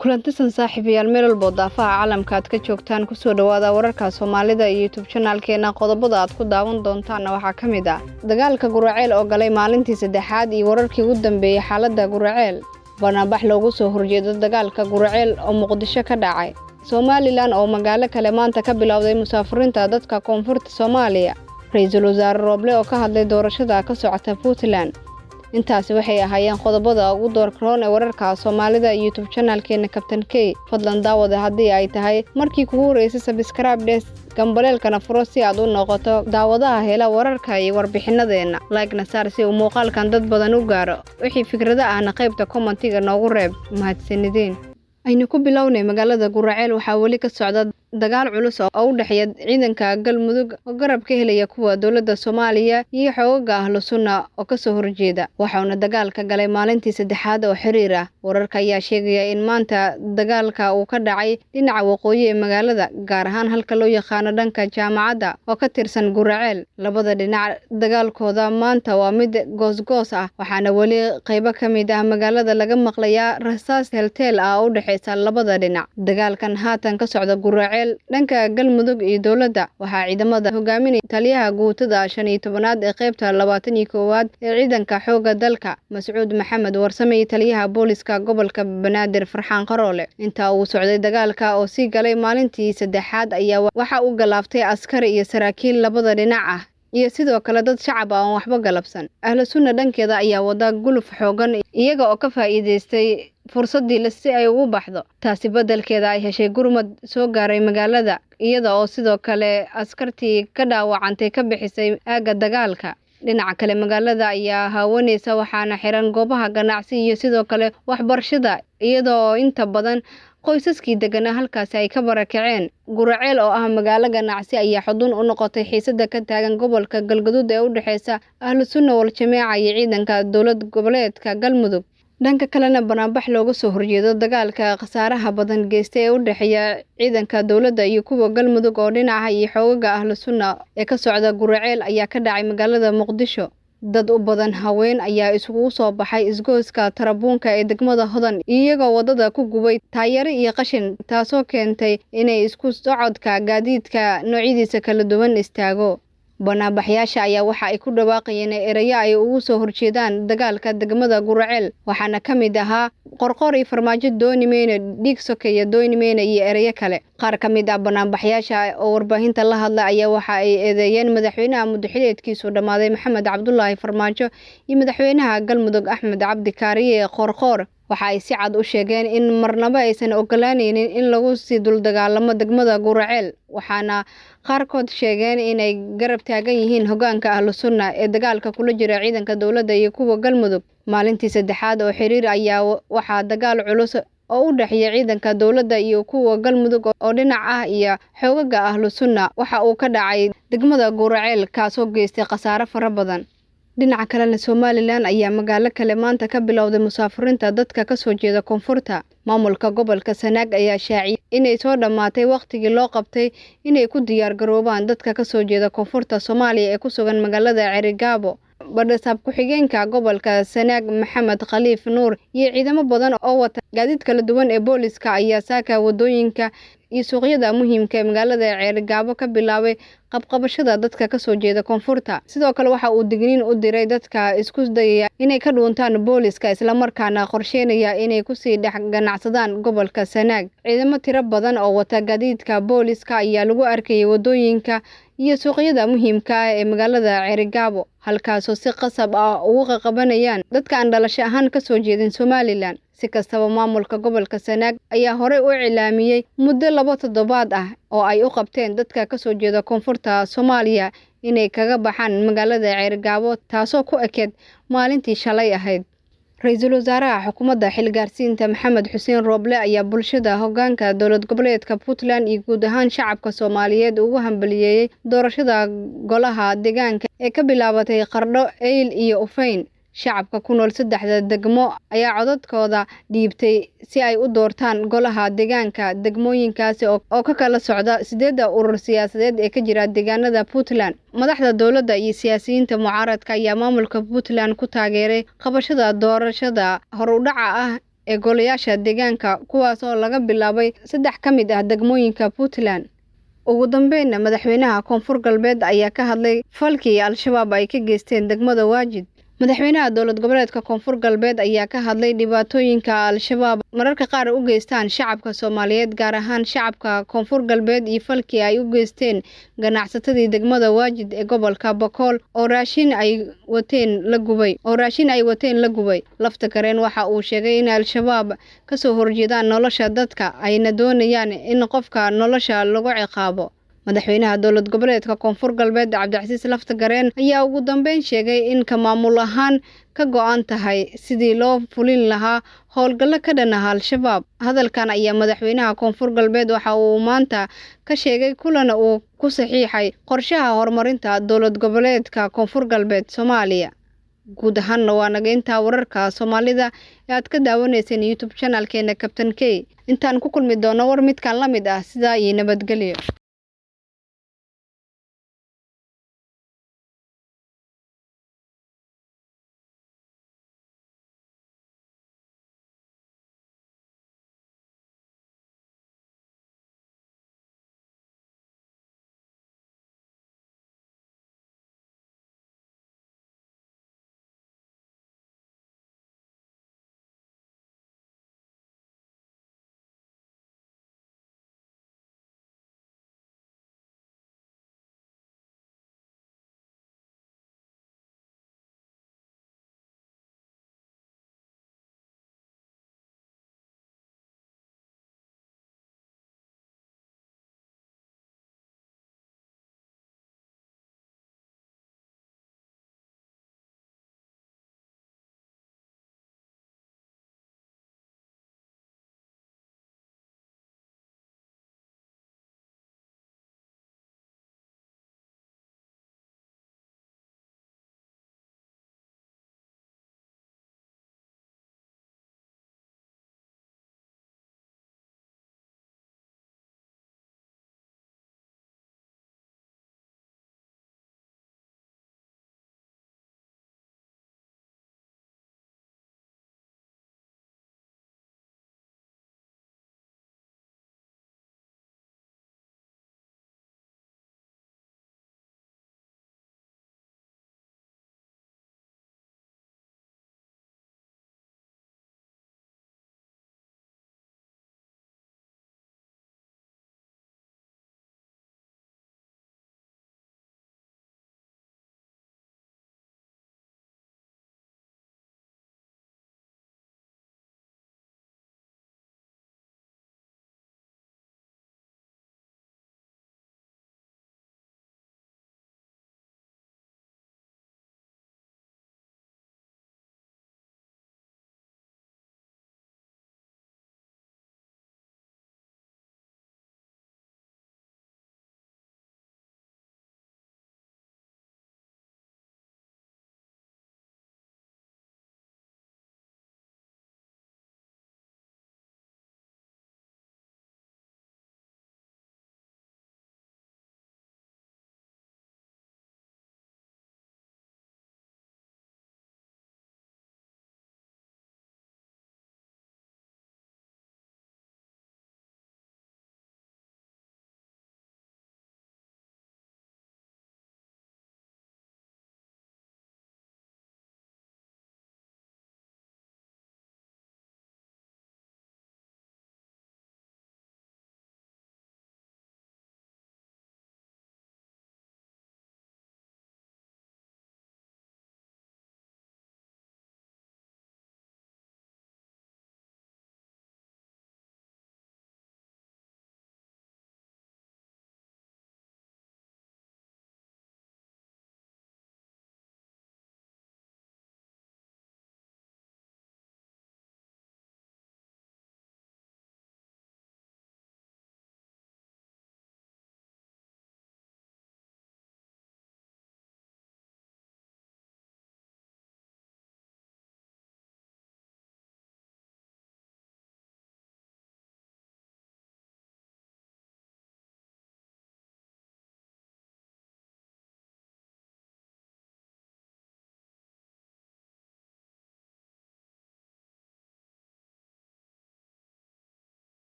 kulantisan saaxiibayaal meel walba daafaha caalamka aad ka joogtaan ku soo dhawaada wararka Soomaalida iyo YouTube channelkeena qodobada aad ku daawan doontaan waxa kamid ah dagaalka Guraceel oo galay maalintii saddexaad iyo wararkii ugu dambeeyay xaaladda Guraceel banaanbax loogu soo horjeedo dagaalka Guraceel oo Muqdisho ka dhacay Somaliland oo magaalo kale maanta ka bilowday musaafiriinta dadka koonfurta Soomaaliya Ra'iisul Wasaare Roble oo ka hadlay doorashada ka socota Puntland intaasi waxay ahaayeen qodobada ugu doorkaroon ee wararka Soomaalida YouTube channelkeena Captain K fadlan daawada haddii ay tahay markii kugu horeysay subscribe gambaleelkana furo si aad u noqoto daawadaha hela wararka iyo warbixinadeena like-na saar si uu muuqaalkan dad badan u gaaro wixii fikrado ahna qaybta commentiga noogu reeb mahadsanidin aynu ku bilownay magaalada Guraceel waxa wali ka socda dagaal culus oo u dhaxeeya ciidanka Galmudug oo garab ka helaya kuwa dawladda Soomaaliya iyo xoogga Ahlu Sunna oo ka soo horjeeda waxaana dagaalka galay maalintii saddexaad oo xiriir ah wararka ayaa sheegaya in maanta dagaalka uu ka dhacay dhinaca waqooyi ee magaalada gaar ahaan halka loo yaqaan dhanka jaamacadda oo ka tirsan Guraceel labada dhinac dagaalkooda maanta waa mid goosgoos ah waxaana wali qaybo kamid ah magaalada laga maqlayaa rasaas helteel ah oo u dhaxaysa labada dhinac dagaalkan haatan ka socda Guraceel dhanka Galmudug iyo dawladda waxa ciidamada hogaaminaya taliyaha guutada 15aad ee qaybta 21aad ee ciidanka xoogga dalka Mas'uud Maxamed Warsame taliyaha booliska gobolka Banaadir Farxaan Qaroole inta uu socday dagaalka oo si galay maalintii saddexaad ayaa waxa uu galaaftay askari iyo saraakiil labada dhinac ah iyo sidoo kale dad shacab ah oo waxba galabsan Ahlu Sunna dhankeeda ayaa wada guluf xoogan iyaga oo ka faa'iideystay fursadii si ay ugu baxdo taasi bedelkeeda ay heshay gurmad soo gaaray magaalada iyada oo sidoo kale askartii ka dhaawacantay ka bixisay aaga dagaalka dhinaca kale magaalada ayaa haawanaysa waxaana xiran goobaha ganacsi iyo sidoo kale waxbarashada iyada oo inta badan qoysaskii deganaa halkaas ay ka barakaceen Guraceel oo ah magaalo ganacsi ayaa xudun u noqotay xiisada ka taagan gobolka Galgaduud ee u dhaxaysa Ahlu Sunna wal Jameeca iyo ciidanka dawlad goboleedka Galmudug dhanka kalena banaanbax looga soo horjeedo dagaalka khasaaraha badan geystay ee u dhaxeeya ciidanka dawladda iyo kuwa Galmudug oo dhinaca iyo xoogga Ahlu Sunna ee ka socda Guraceel ayaa ka dhacay magaalada Muqdisho dad u badan haween ayaa isugu soo baxay isgoyska Tarabuunka ee degmada Hodan iyagoo wadada ku gubay taayaro iyo qashin taasoo keentay inay isku socodka gaadiidka noocyadiisa kala duwan istaago banaanbaxyaasha ayaa waxa ay ku dhawaaqayeen erayo ay ugu soo horjeedaan dagaalka degmada Guraceel waxaana kamid ahaa qorqor iyo farmaajo doonimeena dhiig sokeeya doonimeena iyo erayo kale qaar kamid ah banaanbaxyaasha oo warbaahinta la hadla ayaa waxa ay eedeeyeen madaxweynaha muddaxileedkiisu dhamaaday Maxamed Cabdullaahi Farmaajo iyo madaxweynaha Galmudug Axmed Cabdi Kaariye Qorqor waxa ay si cad u sheegeen in marnaba aysan ogolaanaynin in lagu sii dul dagaalamo degmada Guraceel waxaana qaarkood sheegeen inay garab taagan yihiin hoggaanka Ahlu Sunna ee dagaalka kula jira ciidanka dawladda iyo kuwa Galmudug maalintii saddexaad oo xiriir ayaa waxa dagaal culus oo u dhaxeeya ciidanka dawladda iyo kuwa Galmudug oo dhinac ah iyo xoogga Ahlu Sunna waxa uu ka dhacay degmada Guraceel kaasoo geystay khasaare fara badan dhinaca kalena Somaliland ayaa magaalo kale maanta ka bilowday musaafiriinta dadka ka soo jeeda koonfurta maamulka gobolka Sanaag ayaa shaaciyay inay soo dhamaatay waqtigii loo qabtay inay ku diyaar garoobaan dadka ka soo jeeda koonfurta Soomaaliya ee ku sugan magaalada Cerigabo badhasab ku xigeenka gobolka Sanaag Maxamed Khaliif Nuur iyo ciidamo badan oo wata gaadiid kala duwan ee booliska ayaa saaka wadooyinka iyo suuqyada muhiimka ee magaalada Cerigabo ka bilaabay qabqabashada dadka ka soo jeeda koonfurta sidoo kale waxa uu digniin u diray dadka isku dayaya inay ka dhuuntaan booliska isla markaana qorsheynaya inay ku sii dhex ganacsadaan gobolka Sanaag ciidamo tiro badan oo wata gaadiidka booliska ayaa lagu arkayay wadooyinka iyo suuqyada muhiimka ah ee magaalada Cerigabo halkaas oo si qasab ah ugu qabanayaan dadka aan dhalasho ahaan ka soo jeedin Somaliland si kastaba maamulka gobolka Sanaag ayaa hore u cilaamiyay muddo 2 toddobaad ah oo ay u qabteen dadka ka soo jeeda koonfurta Soomaaliya inay kaga baxaan magaalada Cerigabo taasoo ku ekeed maalintii shalay ahayd Ra'iisul Wasaaraha xukuumadda xilgaarsiinta Maxamed Xuseen Roble ayaa bulshada hoggaanka dawlad goboleedka Puntland iyo guud ahaan shacabka Soomaaliyeed ugu hambalyeeyay doorashada golaha deegaanka ee ka bilaabatay Qardho Eyl iyo Ufayn shacabka ku nool saddexda degmo ayaa codadkooda dhiibtay si ay u doortaan golaha deegaanka degmooyinkaasi oo ka kala socda 8 urur siyaasadeed ee ka jira deegaanada Puntland madaxda dawladda iyo siyaasiyiinta mucaaradka ayaa maamulka Puntland ku taageeray qabashada doorashada hor u dhaca ah ee golayaasha deegaanka kuwaas oo laga bilaabay 3 ka mid ah degmooyinka Puntland. Ugu dambeynna madaxweynaha Koonfur Galbeed ayaa ka hadlay falkii Al-Shabaab ay ka geysteen degmada Waajid. Madaxweynaha dowlad goboleedka Koonfur Galbeed ayaa ka hadlay dhibaatooyinka Al-Shabaab mararka qaar u geystaan shacabka Soomaaliyeed gaar ahaan shacabka Koonfur Galbeed iyo falkii ay u geysteen ganacsatadii degmada Waajid ee gobolka Boqol oo raashin ay wateen la gubay. Lafta Gareen waxa uu sheegay in Al-Shabaab ka soo horjeedaan nolosha dadka ayna doonayaan in qofka nolosha lagu ciqaabo. Madaxweynaha dowlad goboleedka Koonfur Galbeed Cabdicasiis Lafta Gareen ayaa ugu dambeyn sheegay in ka maamul ahaan ka go'an tahay sidii loo fulin lahaa howlgallo ka dhan ah Al-Shabaab. Hadalkan ayaa madaxweynaha Koonfur Galbeed waxa uu maanta ka sheegay kulan uu ku saxiixay qorshaha horumarinta dowlad goboleedka Koonfur Galbeed Soomaaliya. Guud ahaan waa naga intaa wararka Soomaalida ee aad ka daawaneyseen YouTube channelkeena Captain K. Intaan ku kulmi doono war midkaan la mid ah sida iyo nabadgelyo.